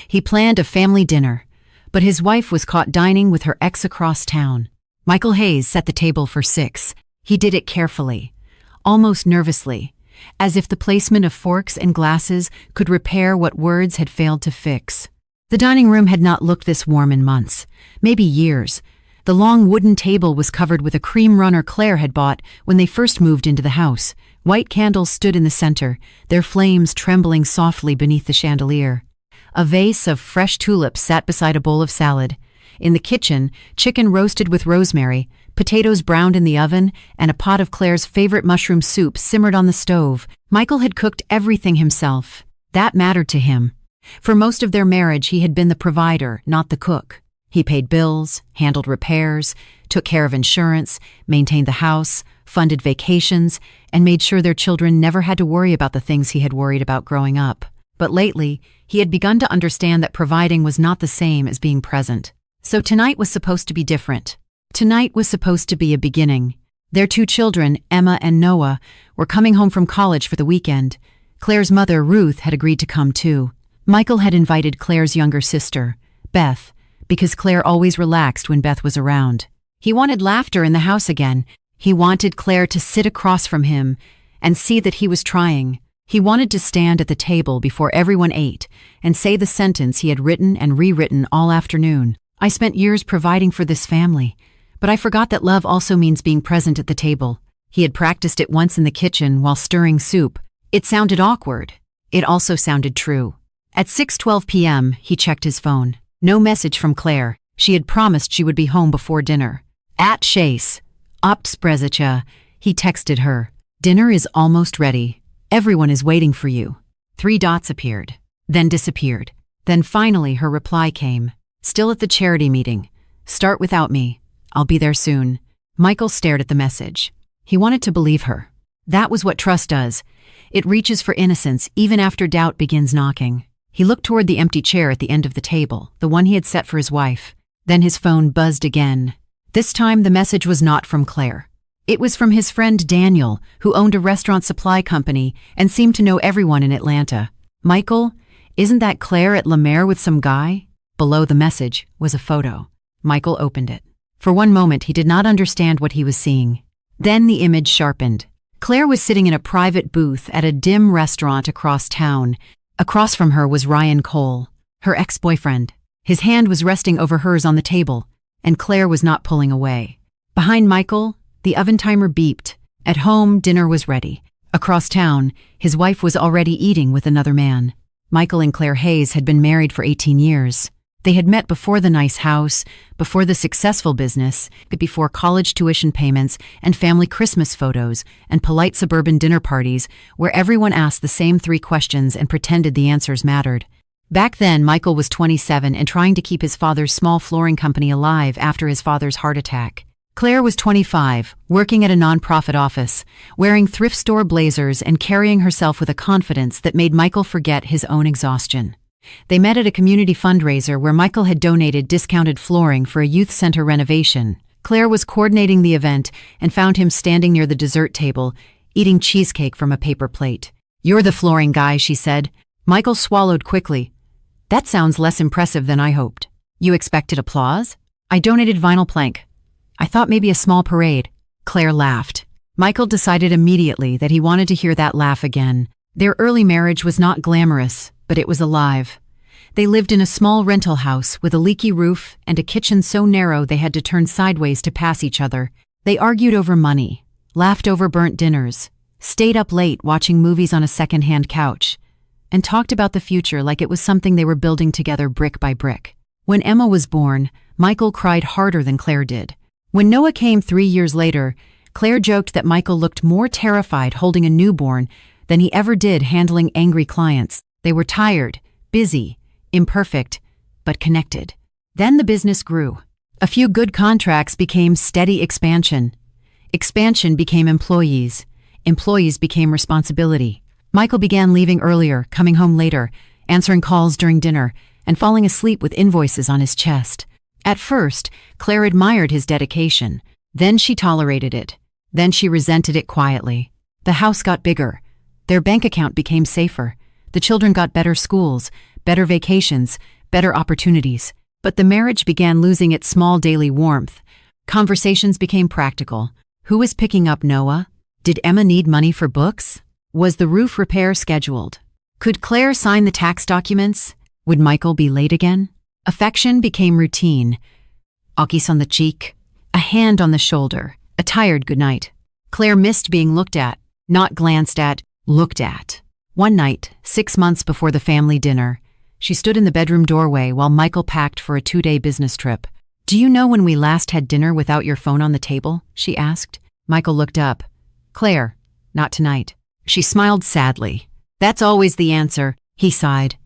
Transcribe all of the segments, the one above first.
He planned a family dinner, but his wife was caught dining with her ex across town. Michael Hayes set the table for 6. He did it carefully, almost nervously, as if the placement of forks and glasses could repair what words had failed to fix. The dining room had not looked this warm in months, maybe years. The long wooden table was covered with a cream runner Claire had bought when they first moved into the house. White candles stood in the center, their flames trembling softly beneath the chandelier. A vase of fresh tulips sat beside a bowl of salad. In the kitchen, chicken roasted with rosemary, potatoes browned in the oven, and a pot of Claire's favorite mushroom soup simmered on the stove. Michael had cooked everything himself. That mattered to him. For most of their marriage, he had been the provider, not the cook. He paid bills, handled repairs, took care of insurance, maintained the house, funded vacations, and made sure their children never had to worry about the things he had worried about growing up. But lately, he had begun to understand that providing was not the same as being present. So tonight was supposed to be different. Tonight was supposed to be a beginning. Their 2 children, Emma and Noah, were coming home from college for the weekend. Claire's mother, Ruth, had agreed to come too. Michael had invited Claire's younger sister, Beth, because Claire always relaxed when Beth was around. He wanted laughter in the house again. He wanted Claire to sit across from him and see that he was trying. He wanted to stand at the table before everyone ate and say the sentence he had written and rewritten all afternoon. I spent years providing for this family, but I forgot that love also means being present at the table. He had practiced it once in the kitchen while stirring soup. It sounded awkward. It also sounded true. At 6:12 p.m., he checked his phone. No message from Claire. She had promised she would be home before dinner. At Chase, Obsprezicha, he texted her. Dinner is almost ready. Everyone is waiting for you. 3 dots appeared, then disappeared. Then finally her reply came. Still at the charity meeting. Start without me. I'll be there soon. Michael stared at the message. He wanted to believe her. That was what trust does. It reaches for innocence even after doubt begins knocking. He looked toward the empty chair at the end of the table, the one he had set for his wife. Then his phone buzzed again. This time the message was not from Claire. It was from his friend Daniel, who owned a restaurant supply company and seemed to know everyone in Atlanta. Michael, isn't that Claire at La Mer with some guy? Below the message was a photo. Michael opened it. For one moment he did not understand what he was seeing. Then the image sharpened. Claire was sitting in a private booth at a dim restaurant across town. Across from her was Ryan Cole, her ex-boyfriend. His hand was resting over hers on the table, and Claire was not pulling away. Behind Michael, the oven timer beeped. At home, dinner was ready. Across town, his wife was already eating with another man. Michael and Claire Hayes had been married for 18 years. They had met before the nice house, before the successful business, before college tuition payments and family Christmas photos and polite suburban dinner parties where everyone asked the same 3 questions and pretended the answers mattered. Back then, Michael was 27 and trying to keep his father's small flooring company alive after his father's heart attack. Claire was 25, working at a nonprofit office, wearing thrift store blazers and carrying herself with a confidence that made Michael forget his own exhaustion. They met at a community fundraiser where Michael had donated discounted flooring for a youth center renovation. Claire was coordinating the event and found him standing near the dessert table, eating cheesecake from a paper plate. "You're the flooring guy," she said. Michael swallowed quickly. "That sounds less impressive than I hoped. You expected applause?" "I donated vinyl plank. I thought maybe a small parade." Claire laughed. Michael decided immediately that he wanted to hear that laugh again. Their early marriage was not glamorous, but it was alive. They lived in a small rental house with a leaky roof and a kitchen so narrow they had to turn sideways to pass each other. They argued over money, laughed over burnt dinners, stayed up late watching movies on a second-hand couch, and talked about the future like it was something they were building together brick by brick. When Emma was born, Michael cried harder than Claire did. When Noah came 3 years later, Claire joked that Michael looked more terrified holding a newborn than he ever did handling angry clients. They were tired, busy, imperfect, but connected. Then the business grew. A few good contracts became steady expansion. Expansion became employees. Employees became responsibility. Michael began leaving earlier, coming home later, answering calls during dinner, and falling asleep with invoices on his chest. At first, Claire admired his dedication. Then she tolerated it. Then she resented it quietly. The house got bigger. Their bank account became safer. The children got better schools, better vacations, better opportunities. But the marriage began losing its small daily warmth. Conversations became practical. Who was picking up Noah? Did Emma need money for books? Was the roof repair scheduled? Could Claire sign the tax documents? Would Michael be late again? Affection became routine. A kiss on the cheek, a hand on the shoulder, a tired goodnight. Claire missed being looked at, not glanced at, looked at. One night, 6 months before the family dinner, she stood in the bedroom doorway while Michael packed for a 2-day business trip. "Do you know when we last had dinner without your phone on the table?" she asked. Michael looked up. "Claire, not tonight." She smiled sadly. "That's always the answer," he sighed.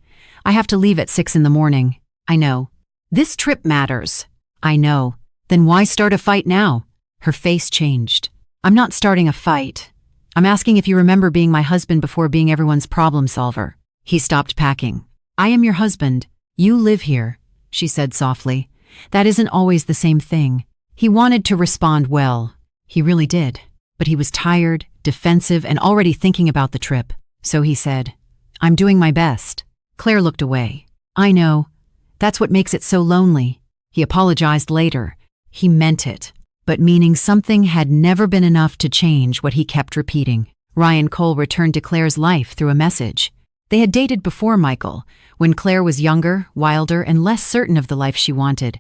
"I have to leave at 6 in the morning." "I know." "This trip matters." "I know." "Then why start a fight now?" Her face changed. "I'm not starting a fight. I'm asking if you remember being my husband before being everyone's problem solver." He stopped packing. "I am your husband. You live here," she said softly. "That isn't always the same thing." He wanted to respond well. He really did. But he was tired, defensive, and already thinking about the trip. So he said, "I'm doing my best." Claire looked away. "I know. That's what makes it so lonely." He apologized later. He meant it. But meaning something had never been enough to change what he kept repeating. Ryan Cole returned to Claire's life through a message. They had dated before Michael, when Claire was younger, wilder, and less certain of the life she wanted.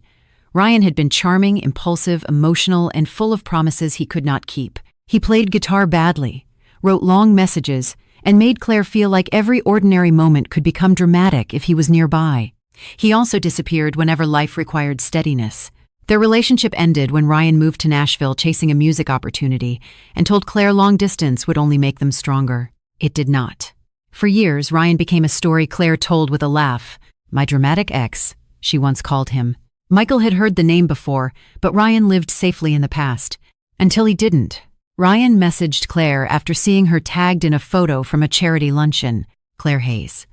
Ryan had been charming, impulsive, emotional, and full of promises he could not keep. He played guitar badly, wrote long messages, and made Claire feel like every ordinary moment could become dramatic if he was nearby. He also disappeared whenever life required steadiness. Their relationship ended when Ryan moved to Nashville chasing a music opportunity and told Claire long distance would only make them stronger. It did not. For years, Ryan became a story Claire told with a laugh. "My dramatic ex," she once called him. Michael had heard the name before, but Ryan lived safely in the past. Until he didn't. Ryan messaged Claire after seeing her tagged in a photo from a charity luncheon. Claire Hayes.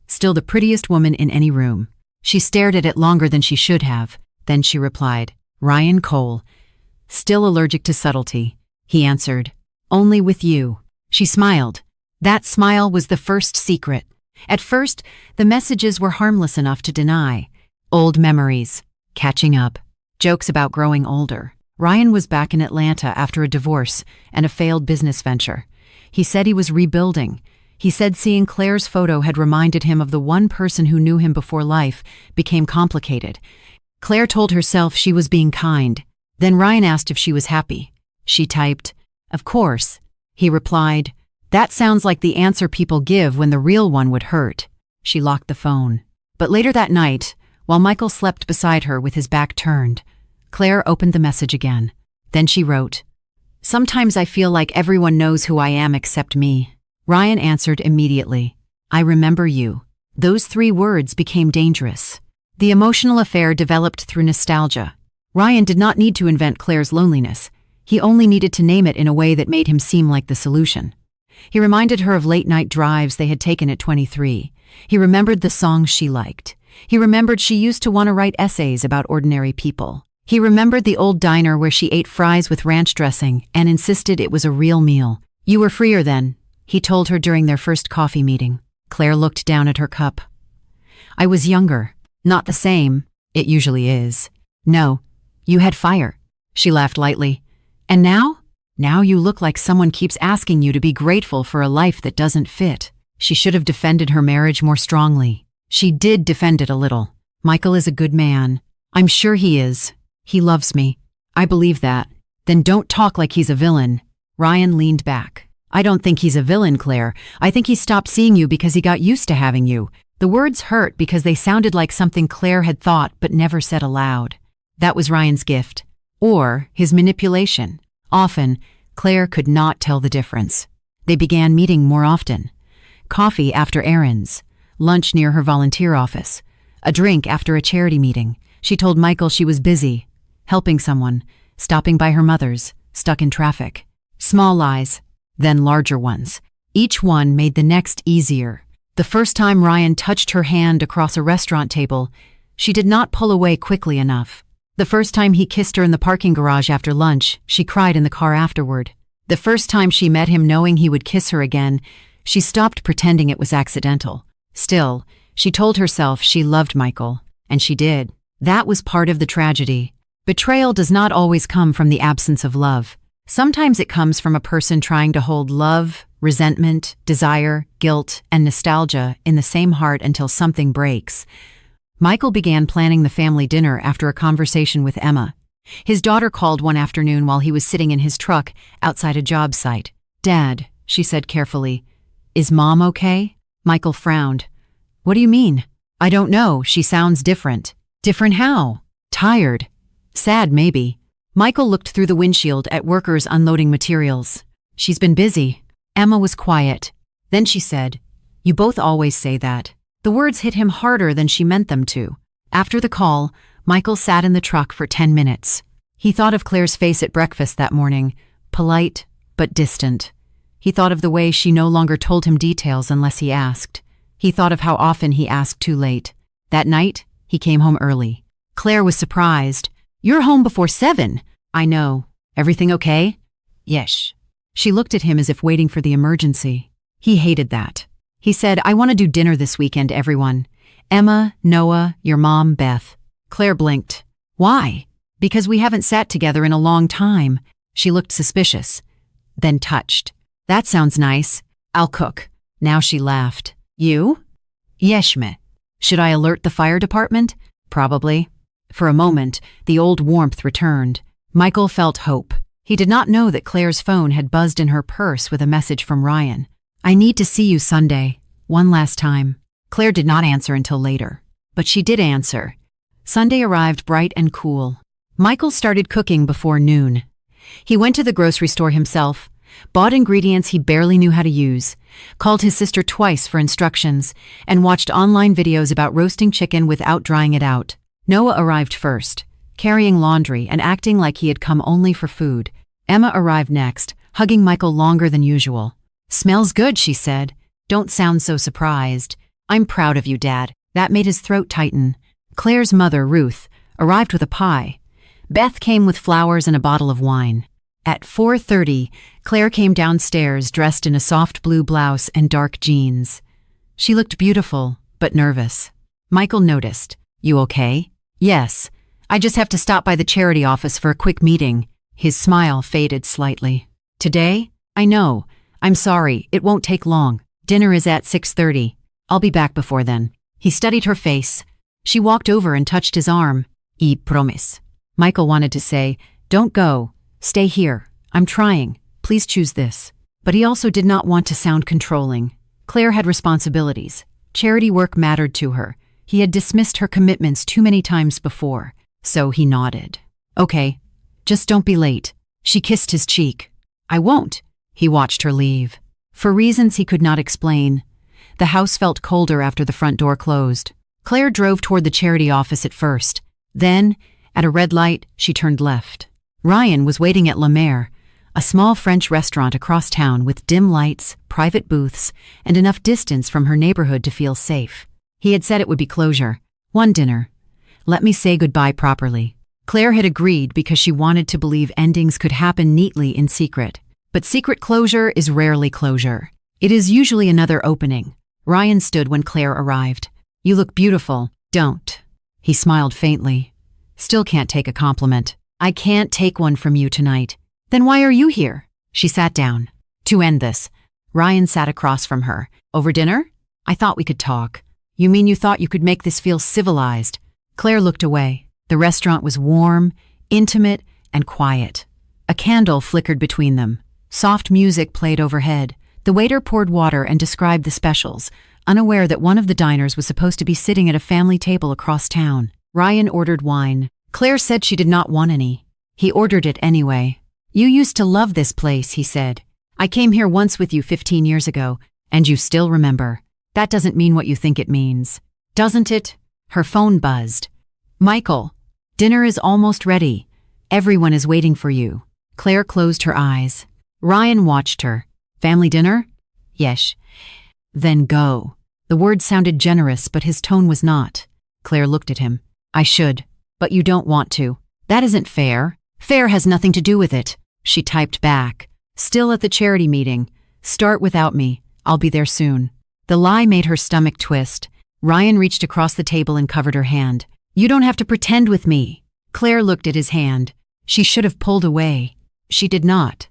Still the prettiest woman in any room. She stared at it longer than she should have. Then she replied, "Ryan Cole. Still allergic to subtlety." He answered, "Only with you." She smiled. That smile was the first secret. At first, the messages were harmless enough to deny. Old memories. Catching up. Jokes about growing older. Ryan was back in Atlanta after a divorce and a failed business venture. He said he was rebuilding. He said seeing Claire's photo had reminded him of the one person who knew him before life became complicated. Claire told herself she was being kind. Then Ryan asked if she was happy. She typed, "Of course." He replied, "That sounds like the answer people give when the real one would hurt." She locked the phone. But later that night, while Michael slept beside her with his back turned, Claire opened the message again. Then she wrote, "Sometimes I feel like everyone knows who I am except me." Ryan answered immediately, "I remember you." Those 3 words became dangerous. The emotional affair developed through nostalgia. Ryan did not need to invent Claire's loneliness. He only needed to name it in a way that made him seem like the solution. He reminded her of late-night drives they had taken at 23. He remembered the songs she liked. He remembered she used to want to write essays about ordinary people. He remembered the old diner where she ate fries with ranch dressing and insisted it was a real meal. "You were freer then," he told her during their first coffee meeting. Claire looked down at her cup. "I was younger. Not the same. It usually is." "No, you had fire." She laughed lightly. "And now?" "Now you look like someone keeps asking you to be grateful for a life that doesn't fit." She should have defended her marriage more strongly. She did defend it a little. "Michael is a good man. I'm sure he is. He loves me. I believe that." "Then don't talk like he's a villain." Ryan leaned back. "I don't think he's a villain, Claire. I think he stopped seeing you because he got used to having you." The words hurt because they sounded like something Claire had thought but never said aloud. That was Ryan's gift. Or his manipulation. Often, Claire could not tell the difference. They began meeting more often. Coffee after errands. Lunch near her volunteer office. A drink after a charity meeting. She told Michael she was busy, helping someone, stopping by her mother's, stuck in traffic. Small lies, then larger ones. Each one made the next easier. The first time Ryan touched her hand across a restaurant table, she did not pull away quickly enough. The first time he kissed her in the parking garage after lunch, she cried in the car afterward. The first time she met him knowing he would kiss her again, she stopped pretending it was accidental. Still, She told herself she loved Michael, and she did. That was part of the tragedy. Betrayal does not always come from the absence of love. Sometimes it comes from a person trying to hold love, resentment, desire, guilt, and nostalgia in the same heart until something breaks. Michael began planning the family dinner after a conversation with Emma. His daughter called one afternoon while he was sitting in his truck outside a job site. "Dad," she said carefully, "is Mom okay?" Michael frowned. "What do you mean?" "I don't know. She sounds different." "Different how?" "Tired. Sad, maybe." Michael looked through the windshield at workers unloading materials. "She's been busy." Emma was quiet. Then she said, "You both always say that." The words hit him harder than she meant them to. After the call, Michael sat in the truck for 10 minutes. He thought of Claire's face at breakfast that morning, polite but distant. He thought of the way she no longer told him details unless he asked. He thought of how often he asked too late. That night, he came home early. Claire was surprised. "You're home before 7. "I know. Everything okay?" "Yes." She looked at him as if waiting for the emergency. He hated that. He said, "I want to do dinner this weekend, everyone. Emma, Noah, your mom, Beth." Claire blinked. "Why?" "Because we haven't sat together in a long time." She looked suspicious, then touched. "That sounds nice. I'll cook." Now she laughed. "You?" "Yes, me." "Should I alert the fire department?" "Probably." For a moment, the old warmth returned. Michael felt hope. He did not know that Claire's phone had buzzed in her purse with a message from Ryan. "I need to see you Sunday. One last time." Claire did not answer until later. But she did answer. Sunday arrived bright and cool. Michael started cooking before noon. He went to the grocery store himself, bought ingredients he barely knew how to use, called his sister twice for instructions, and watched online videos about roasting chicken without drying it out. Noah arrived first, carrying laundry and acting like he had come only for food. Emma arrived next, hugging Michael longer than usual. "Smells good," she said. "Don't sound so surprised." "I'm proud of you, Dad." That made his throat tighten. Claire's mother, Ruth, arrived with a pie. Beth came with flowers and a bottle of wine. At 4:30, Claire came downstairs dressed in a soft blue blouse and dark jeans. She looked beautiful, but nervous. Michael noticed. "You okay?" "Yes. I just have to stop by the charity office for a quick meeting." His smile faded slightly. "Today? I know. I'm sorry, it won't take long. Dinner is at 6:30. I'll be back before then." He studied her face. She walked over and touched his arm. "I promise." Michael wanted to say, "Don't go. Stay here. I'm trying. Please choose this." But he also did not want to sound controlling. Claire had responsibilities. Charity work mattered to her. He had dismissed her commitments too many times before. So he nodded. "Okay. Just don't be late." She kissed his cheek. "I won't." He watched her leave. For reasons he could not explain, the house felt colder after the front door closed. Claire drove toward the charity office at first. Then, at a red light, she turned left. Ryan was waiting at La Mer, a small French restaurant across town with dim lights, private booths, and enough distance from her neighborhood to feel safe. He had said it would be closure. One dinner. Let me say goodbye properly. Claire had agreed because she wanted to believe endings could happen neatly in secret. But secret closure is rarely closure. It is usually another opening. Ryan stood when Claire arrived. "You look beautiful." "Don't." He smiled faintly. "Still can't take a compliment." "I can't take one from you tonight." "Then why are you here?" She sat down. "To end this." Ryan sat across from her. "Over dinner?" "I thought we could talk." "You mean you thought you could make this feel civilized?" Claire looked away. The restaurant was warm, intimate, and quiet. A candle flickered between them. Soft music played overhead. The waiter poured water and described the specials, unaware that one of the diners was supposed to be sitting at a family table across town. Ryan ordered wine. Claire said she did not want any. He ordered it anyway. "You used to love this place," he said. "I came here once with you 15 years ago, and you still remember. That doesn't mean what you think it means." "Doesn't it?" Her phone buzzed. "Michael, dinner is almost ready. Everyone is waiting for you." Claire closed her eyes. Ryan watched her. "Family dinner?" "Yes." "Then go." The word sounded generous, but his tone was not. Claire looked at him. "I should, but you don't want to." "That isn't fair." "Fair has nothing to do with it." She typed back. "Still at the charity meeting. Start without me. I'll be there soon." The lie made her stomach twist. Ryan reached across the table and covered her hand. You don't have to pretend with me. Claire looked at his hand. She should have pulled away. She did not.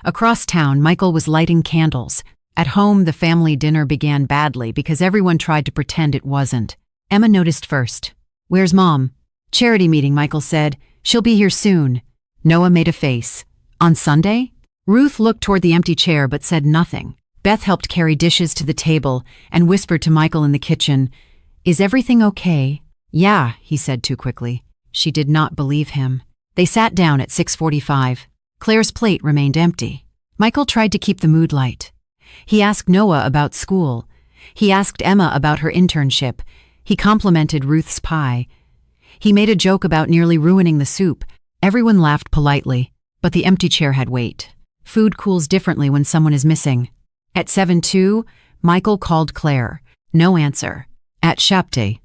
Across town, Michael was lighting candles. At home, the family dinner began badly because everyone tried to pretend it wasn't. Emma noticed first. Where's Mom? Charity meeting, Michael said. She'll be here soon. Noah made a face. On Sunday? Ruth looked toward the empty chair but said nothing. Beth helped carry dishes to the table and whispered to Michael in the kitchen, Is everything okay? Yeah, he said too quickly. She did not believe him. They sat down at 6:45. Claire's plate remained empty. Michael tried to keep the mood light. He asked Noah about school. He asked Emma about her internship. He complimented Ruth's pie. He made a joke about nearly ruining the soup. Everyone laughed politely, but the empty chair had weight. Food cools differently when someone is missing. At 7:02, Michael called Claire. No answer. At Shapte.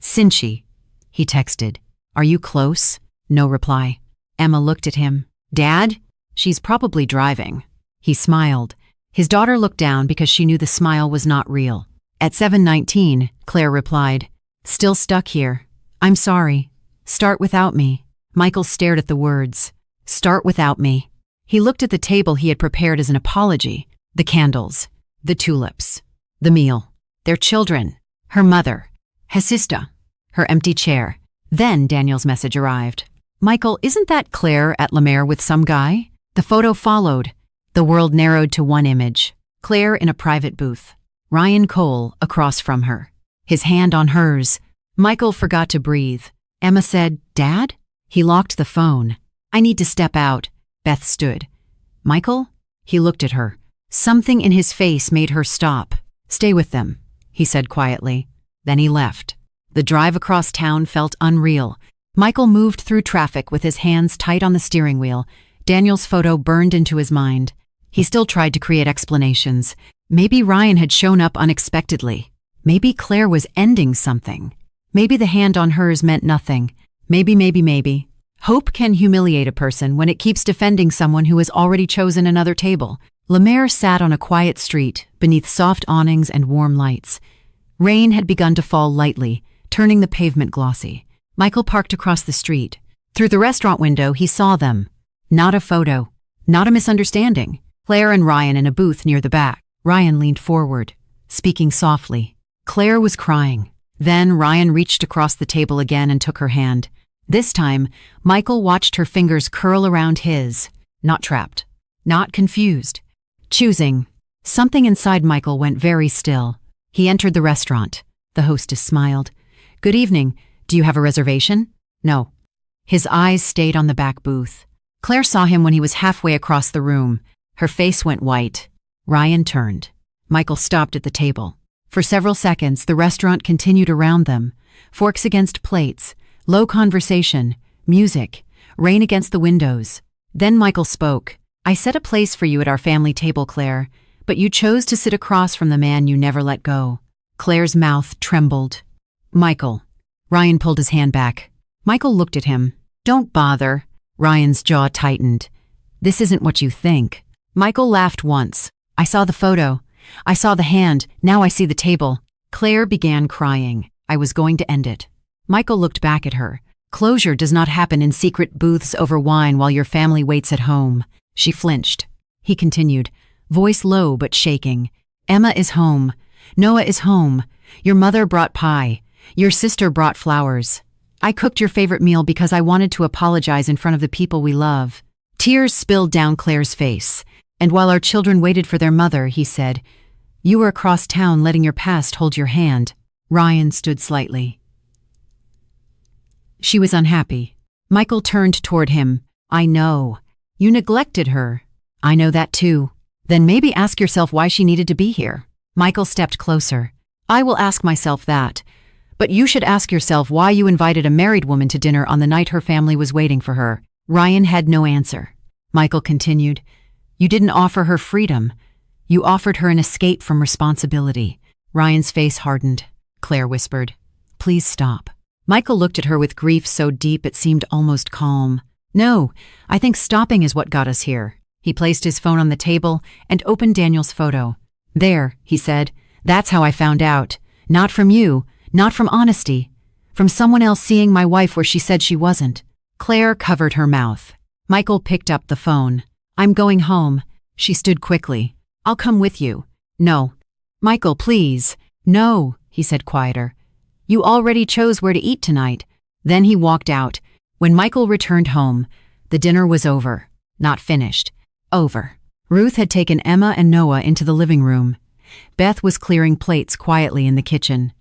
Sinchi. He texted. Are you close? No reply. Emma looked at him. Dad? She's probably driving. He smiled. His daughter looked down because she knew the smile was not real. At 7:19, Claire replied, Still stuck here. I'm sorry. Start without me. Michael stared at the words. Start without me. He looked at the table he had prepared as an apology. The candles. The tulips. The meal. Their children. Her mother. His sister. Her empty chair. Then Daniel's message arrived. Michael, isn't that Claire at La Mer with some guy? The photo followed. The world narrowed to one image. Claire in a private booth. Ryan Cole across from her. His hand on hers. Michael forgot to breathe. Emma said, Dad? He locked the phone. I need to step out. Beth stood. Michael? He looked at her. Something in his face made her stop. Stay with them, he said quietly. Then he left. The drive across town felt unreal. Michael moved through traffic with his hands tight on the steering wheel. Daniel's photo burned into his mind. He still tried to create explanations. Maybe Ryan had shown up unexpectedly. Maybe Claire was ending something. Maybe the hand on hers meant nothing. Maybe. Hope can humiliate a person when it keeps defending someone who has already chosen another table. La Mer sat on a quiet street, beneath soft awnings and warm lights. Rain had begun to fall lightly, turning the pavement glossy. Michael parked across the street. Through the restaurant window, he saw them. Not a photo. Not a misunderstanding. Claire and Ryan in a booth near the back. Ryan leaned forward, speaking softly. Claire was crying. Then Ryan reached across the table again and took her hand. This time, Michael watched her fingers curl around his. Not trapped. Not confused. Choosing. Something inside Michael went very still. He entered the restaurant. The hostess smiled. Good evening. Do you have a reservation? No. His eyes stayed on the back booth. Claire saw him when he was halfway across the room. Her face went white. Ryan turned. Michael stopped at the table. For several seconds, the restaurant continued around them. Forks against plates, low conversation, music, rain against the windows. Then Michael spoke. I set a place for you at our family table, Claire, but you chose to sit across from the man you never let go. Claire's mouth trembled. Michael. Ryan pulled his hand back. Michael looked at him. Don't bother. Ryan's jaw tightened. This isn't what you think. Michael laughed once. I saw the photo. I saw the hand. Now I see the table. Claire began crying. I was going to end it. Michael looked back at her. Closure does not happen in secret booths over wine while your family waits at home. She flinched. He continued, voice low but shaking. Emma is home. Noah is home. Your mother brought pie. Your sister brought flowers. I cooked your favorite meal because I wanted to apologize in front of the people we love. Tears spilled down Claire's face. And while our children waited for their mother, he said, You were across town letting your past hold your hand. Ryan stood slightly. She was unhappy. Michael turned toward him. I know. You neglected her. I know that too. Then maybe ask yourself why she needed to be here. Michael stepped closer. I will ask myself that. But you should ask yourself why you invited a married woman to dinner on the night her family was waiting for her. Ryan had no answer. Michael continued. You didn't offer her freedom. You offered her an escape from responsibility. Ryan's face hardened. Claire whispered, Please stop. Michael looked at her with grief so deep it seemed almost calm. No, I think stopping is what got us here. He placed his phone on the table and opened Daniel's photo. There, he said, that's how I found out. Not from you, Not from honesty. From someone else seeing my wife where she said she wasn't. Claire covered her mouth. Michael picked up the phone. I'm going home. She stood quickly. I'll come with you. No. Michael, please. No, he said quieter. You already chose where to eat tonight. Then he walked out. When Michael returned home, the dinner was over. Not finished. Over. Ruth had taken Emma and Noah into the living room. Beth was clearing plates quietly in the kitchen.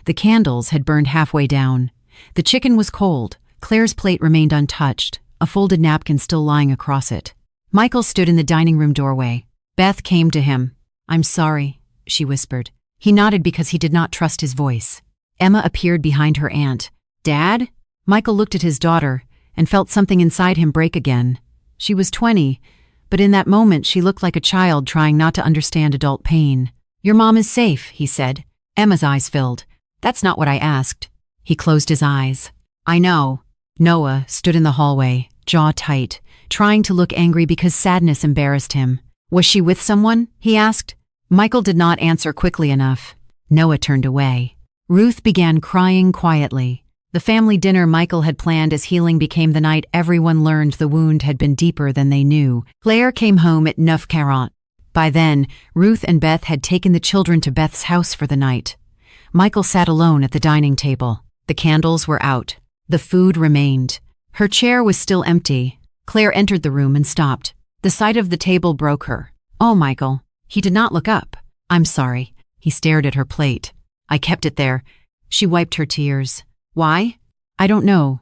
The candles had burned halfway down. The chicken was cold. Claire's plate remained untouched, a folded napkin still lying across it. Michael stood in the dining room doorway. Beth came to him. I'm sorry, she whispered. He nodded because he did not trust his voice. Emma appeared behind her aunt. Dad? Michael looked at his daughter and felt something inside him break again. She was 20, but in that moment she looked like a child trying not to understand adult pain. Your mom is safe, he said. Emma's eyes filled. That's not what I asked. He closed his eyes. I know. Noah stood in the hallway, jaw tight, trying to look angry because sadness embarrassed him. Was she with someone? He asked. Michael did not answer quickly enough. Noah turned away. Ruth began crying quietly. The family dinner Michael had planned as healing became the night everyone learned the wound had been deeper than they knew. Claire came home at 9:40. By then, Ruth and Beth had taken the children to Beth's house for the night. Michael sat alone at the dining table. The candles were out. The food remained. Her chair was still empty. Claire entered the room and stopped. The sight of the table broke her. Oh, Michael. He did not look up. I'm sorry. He stared at her plate. I kept it there. She wiped her tears. Why? I don't know.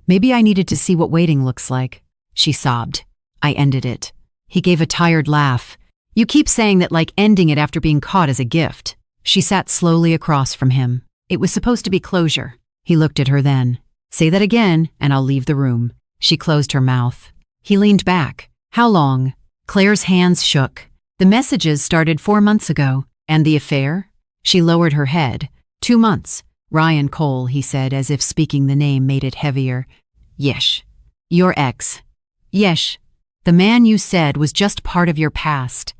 Maybe I needed to see what waiting looks like. She sobbed. I ended it. He gave a tired laugh. You keep saying that like ending it after being caught is a gift. She sat slowly across from him. It was supposed to be closure. He looked at her then. Say that again, and I'll leave the room. She closed her mouth. He leaned back. How long? Claire's hands shook. The messages started 4 months ago. And the affair? She lowered her head. 2 months. Ryan Cole, he said, as if speaking the name made it heavier. Yesh. Your ex. Yesh. The man you said was just part of your past.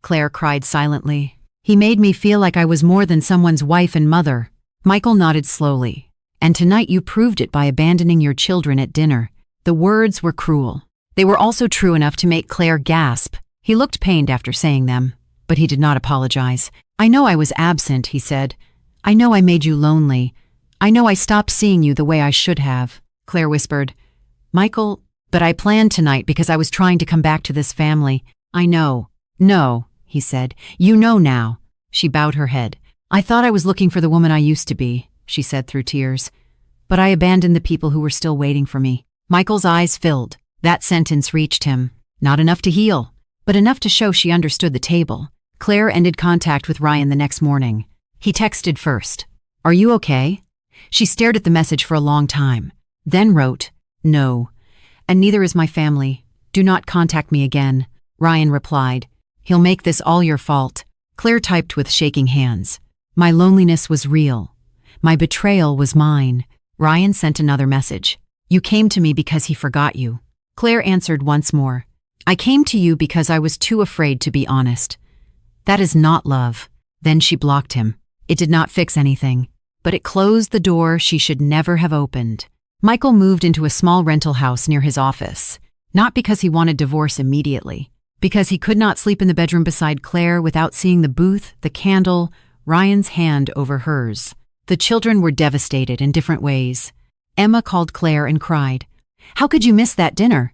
Claire cried silently. He made me feel like I was more than someone's wife and mother. Michael nodded slowly. And tonight you proved it by abandoning your children at dinner. The words were cruel. They were also true enough to make Claire gasp. He looked pained after saying them, but he did not apologize. I know I was absent, he said. I know I made you lonely. I know I stopped seeing you the way I should have. Claire whispered. Michael, but I planned tonight because I was trying to come back to this family. I know. No, he said. You know now. She bowed her head. I thought I was looking for the woman I used to be, she said through tears. But I abandoned the people who were still waiting for me. Michael's eyes filled. That sentence reached him. Not enough to heal, but enough to show she understood the table. Claire ended contact with Ryan the next morning. He texted first. Are you okay? She stared at the message for a long time, then wrote, No. And neither is my family. Do not contact me again. Ryan replied, He'll make this all your fault. Claire typed with shaking hands. My loneliness was real. My betrayal was mine. Ryan sent another message. You came to me because he forgot you. Claire answered once more. I came to you because I was too afraid to be honest. That is not love. Then she blocked him. It did not fix anything, but it closed the door she should never have opened. Michael moved into a small rental house near his office, not because he wanted divorce immediately, because he could not sleep in the bedroom beside Claire without seeing the booth, the candle, Ryan's hand over hers. The children were devastated in different ways. Emma called Claire and cried, How could you miss that dinner?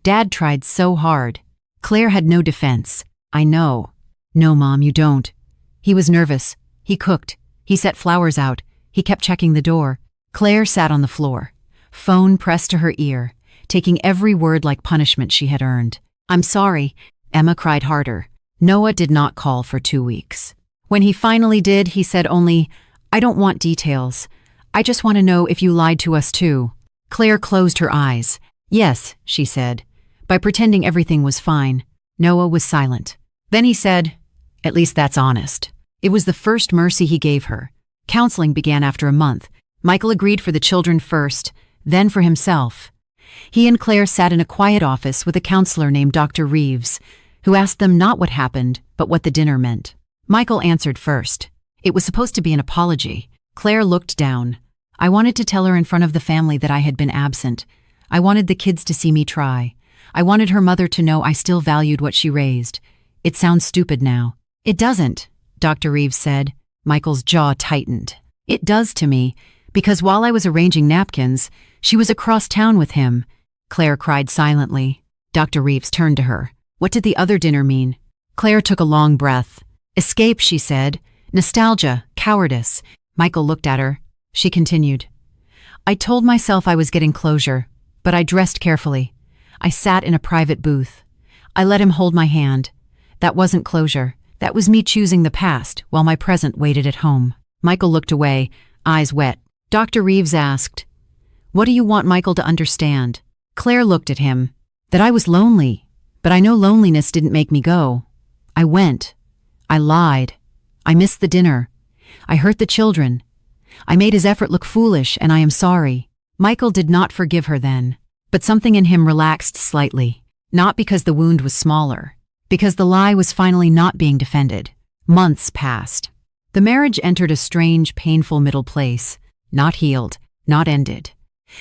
Dad tried so hard. Claire had no defense. I know. No, Mom, you don't. He was nervous. He cooked. He set flowers out. He kept checking the door. Claire sat on the floor, phone pressed to her ear, taking every word like punishment she had earned. I'm sorry. Emma cried harder. Noah did not call for 2 weeks. When he finally did, he said only, I don't want details. I just want to know if you lied to us too. Claire closed her eyes. Yes, she said, by pretending everything was fine. Noah was silent. Then he said, At least that's honest. It was the first mercy he gave her. Counseling began after a month. Michael agreed for the children first, then for himself. He and Claire sat in a quiet office with a counselor named Dr. Reeves, who asked them not what happened, but what the dinner meant. Michael answered first. It was supposed to be an apology. Claire looked down. I wanted to tell her in front of the family that I had been absent. I wanted the kids to see me try. I wanted her mother to know I still valued what she raised. It sounds stupid now. It doesn't, Dr. Reeves said. Michael's jaw tightened. It does to me, because while I was arranging napkins, she was across town with him. Claire cried silently. Dr. Reeves turned to her. What did the other dinner mean? Claire took a long breath. Escape, she said. Nostalgia, cowardice. Michael looked at her. She continued. I told myself I was getting closure, but I dressed carefully. I sat in a private booth. I let him hold my hand. That wasn't closure. That was me choosing the past while my present waited at home. Michael looked away, eyes wet. Dr. Reeves asked, What do you want Michael to understand? Claire looked at him. That I was lonely, but I know loneliness didn't make me go. I went. I lied. I missed the dinner. I hurt the children. I made his effort look foolish, and I am sorry. Michael did not forgive her then, but something in him relaxed slightly, not because the wound was smaller, because the lie was finally not being defended. Months passed. The marriage entered a strange, painful middle place, not healed, not ended,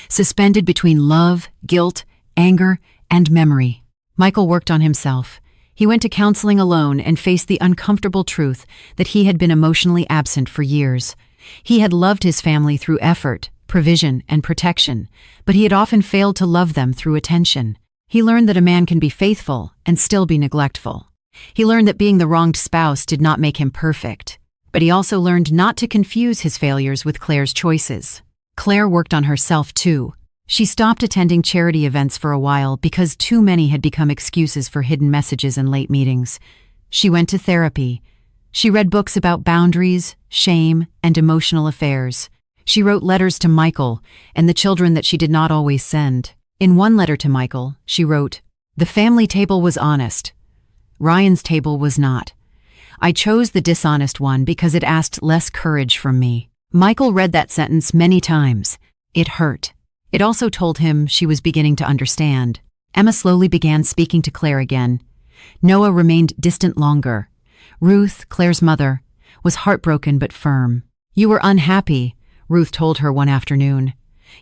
suspended between love, guilt, anger, and memory. Michael worked on himself. He went to counseling alone and faced the uncomfortable truth that he had been emotionally absent for years. He had loved his family through effort, provision, and protection, but he had often failed to love them through attention. He learned that a man can be faithful and still be neglectful. He learned that being the wronged spouse did not make him perfect, but he also learned not to confuse his failures with Claire's choices. Claire worked on herself too. She stopped attending charity events for a while because too many had become excuses for hidden messages and late meetings. She went to therapy. She read books about boundaries, shame, and emotional affairs. She wrote letters to Michael and the children that she did not always send. In one letter to Michael, she wrote, The family table was honest. Ryan's table was not. I chose the dishonest one because it asked less courage from me. Michael read that sentence many times. It hurt. It also told him she was beginning to understand. Emma slowly began speaking to Claire again. Noah remained distant longer. Ruth, Claire's mother, was heartbroken but firm. You were unhappy, Ruth told her one afternoon.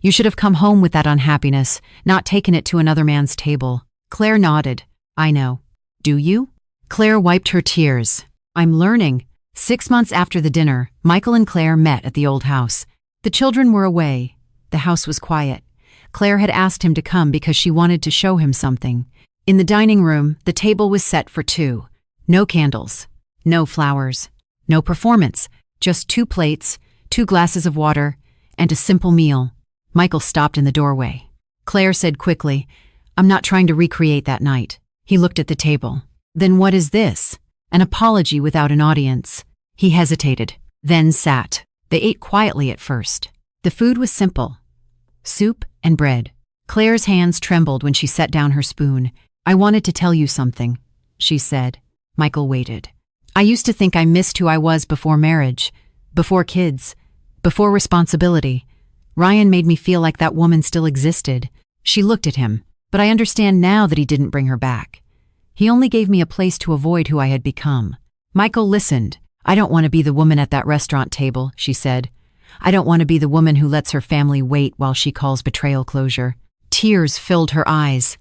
You should have come home with that unhappiness, not taken it to another man's table. Claire nodded. I know. Do you? Claire wiped her tears. I'm learning. 6 months after the dinner, Michael and Claire met at the old house. The children were away. The house was quiet. Claire had asked him to come because she wanted to show him something. In the dining room, the table was set for 2. No candles. No flowers. No performance. Just 2 plates, 2 glasses of water, and a simple meal. Michael stopped in the doorway. Claire said quickly, I'm not trying to recreate that night. He looked at the table. Then what is this? An apology without an audience. He hesitated, then sat. They ate quietly at first. The food was simple. Soup and bread. Claire's hands trembled when she set down her spoon. I wanted to tell you something, she said. Michael waited. I used to think I missed who I was before marriage, before kids, before responsibility. Ryan made me feel like that woman still existed. She looked at him, but I understand now that he didn't bring her back. He only gave me a place to avoid who I had become. Michael listened. I don't want to be the woman at that restaurant table, she said. I don't want to be the woman who lets her family wait while she calls betrayal closure. Tears filled her eyes.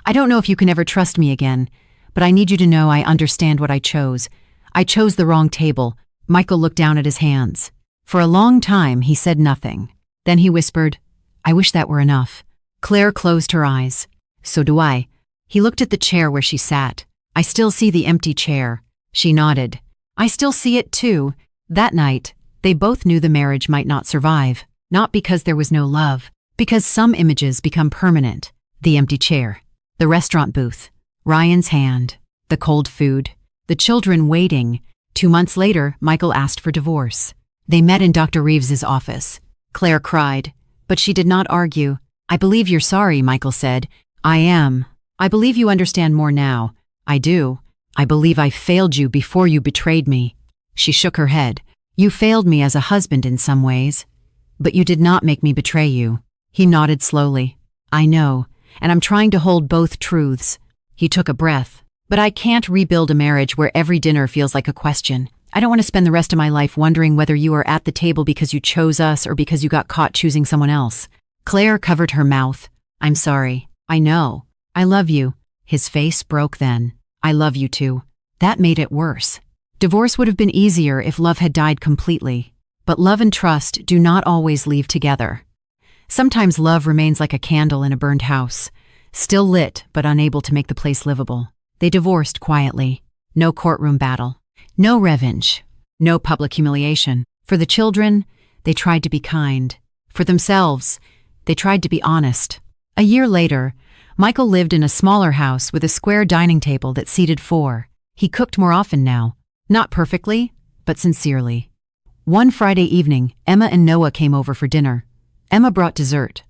I don't know if you can ever trust me again, but I need you to know I understand what I chose. I chose the wrong table. Michael looked down at his hands. For a long time, he said nothing. Then he whispered, I wish that were enough. Claire closed her eyes. So do I. He looked at the chair where she sat. I still see the empty chair. She nodded. I still see it too. That night, they both knew the marriage might not survive, not because there was no love, because some images become permanent. The empty chair, the restaurant booth, Ryan's hand, the cold food, the children waiting. 2 months later, Michael asked for divorce. They met in Dr. Reeves's office. Claire cried, but she did not argue. I believe you're sorry, Michael said. I am. I believe you understand more now. I do. I believe I failed you before you betrayed me. She shook her head. You failed me as a husband in some ways, but you did not make me betray you. He nodded slowly. I know, and I'm trying to hold both truths. He took a breath. But I can't rebuild a marriage where every dinner feels like a question. I don't want to spend the rest of my life wondering whether you are at the table because you chose us or because you got caught choosing someone else. Claire covered her mouth. I'm sorry. I know. I love you. His face broke then. I love you too. That made it worse. Divorce would have been easier if love had died completely. But love and trust do not always leave together. Sometimes love remains like a candle in a burned house, still lit but unable to make the place livable. They divorced quietly. No courtroom battle. No revenge. No public humiliation. For the children, they tried to be kind. For themselves, they tried to be honest. A year later, Michael lived in a smaller house with a square dining table that seated 4. He cooked more often now. Not perfectly, but sincerely. One Friday evening, Emma and Noah came over for dinner. Emma brought dessert.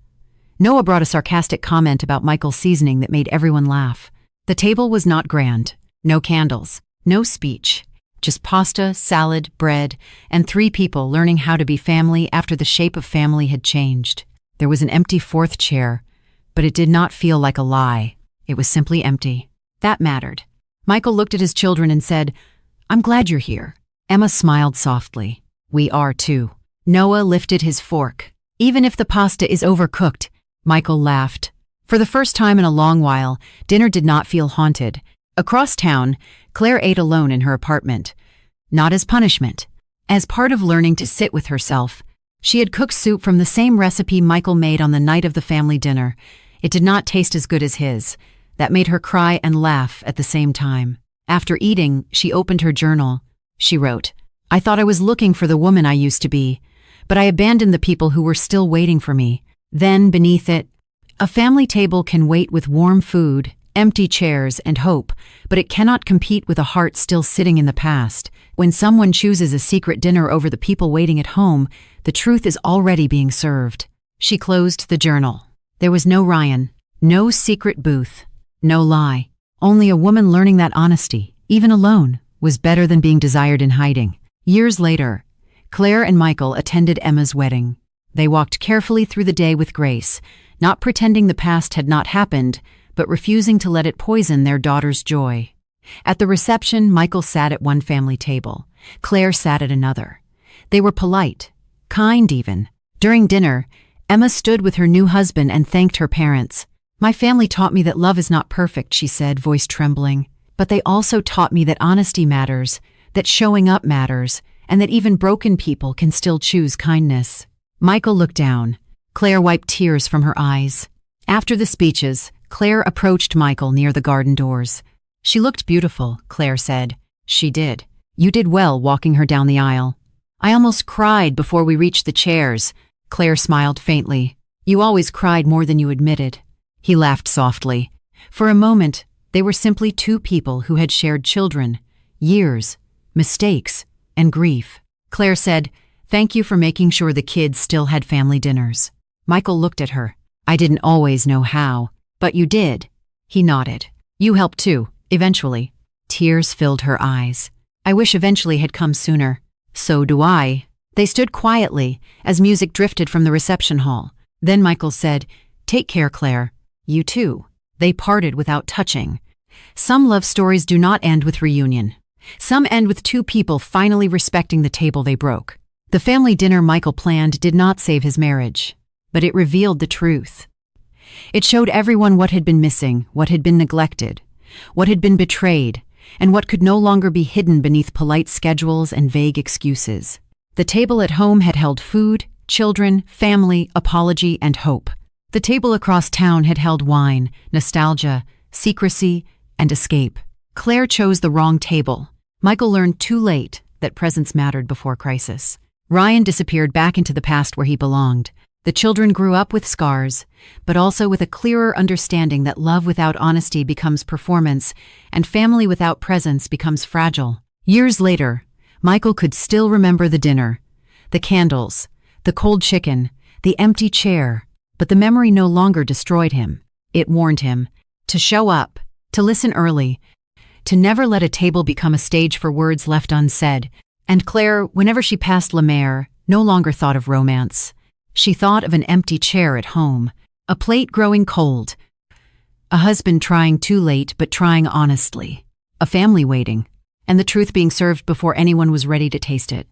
Noah brought a sarcastic comment about Michael's seasoning that made everyone laugh. The table was not grand. No candles. No speech. Just pasta, salad, bread, and 3 people learning how to be family after the shape of family had changed. There was an empty 4th chair, but it did not feel like a lie. It was simply empty. That mattered. Michael looked at his children and said, I'm glad you're here. Emma smiled softly. We are too. Noah lifted his fork. Even if the pasta is overcooked, Michael laughed. For the first time in a long while, dinner did not feel haunted. Across town, Claire ate alone in her apartment. Not as punishment. As part of learning to sit with herself, she had cooked soup from the same recipe Michael made on the night of the family dinner. It did not taste as good as his. That made her cry and laugh at the same time. After eating, she opened her journal. She wrote, I thought I was looking for the woman I used to be, but I abandoned the people who were still waiting for me. Then, beneath it, a family table can wait with warm food, empty chairs, and hope, but it cannot compete with a heart still sitting in the past. When someone chooses a secret dinner over the people waiting at home, the truth is already being served. She closed the journal. There was no Ryan, no secret booth, no lie. Only a woman learning that honesty, even alone, was better than being desired in hiding. Years later, Claire and Michael attended Emma's wedding. They walked carefully through the day with grace, not pretending the past had not happened, but refusing to let it poison their daughter's joy. At the reception, Michael sat at one family table. Claire sat at another. They were polite, kind even. During dinner, Emma stood with her new husband and thanked her parents. My family taught me that love is not perfect, she said, voice trembling. But they also taught me that honesty matters, that showing up matters, and that even broken people can still choose kindness. Michael looked down. Claire wiped tears from her eyes. After the speeches, Claire approached Michael near the garden doors. She looked beautiful, Claire said. She did. You did well walking her down the aisle. I almost cried before we reached the chairs. Claire smiled faintly. You always cried more than you admitted. He laughed softly. For a moment, they were simply 2 people who had shared children, years, mistakes, and grief. Claire said, Thank you for making sure the kids still had family dinners. Michael looked at her. I didn't always know how, but you did. He nodded. You helped too, eventually. Tears filled her eyes. I wish eventually had come sooner. So do I. They stood quietly as music drifted from the reception hall. Then Michael said, Take care, Claire. You too. They parted without touching. Some love stories do not end with reunion. Some end with 2 people finally respecting the table they broke. The family dinner Michael planned did not save his marriage, but it revealed the truth. It showed everyone what had been missing, what had been neglected, what had been betrayed, and what could no longer be hidden beneath polite schedules and vague excuses. The table at home had held food, children, family, apology, and hope. The table across town had held wine, nostalgia, secrecy, and escape. Claire chose the wrong table. Michael learned too late that presence mattered before crisis. Ryan disappeared back into the past where he belonged. The children grew up with scars, but also with a clearer understanding that love without honesty becomes performance, and family without presence becomes fragile. Years later, Michael could still remember the dinner, the candles, the cold chicken, the empty chair, but the memory no longer destroyed him. It warned him to show up, to listen early, to never let a table become a stage for words left unsaid. And Claire, whenever she passed Lemaire, no longer thought of romance. She thought of an empty chair at home, a plate growing cold, a husband trying too late but trying honestly, a family waiting. and the truth being served before anyone was ready to taste it.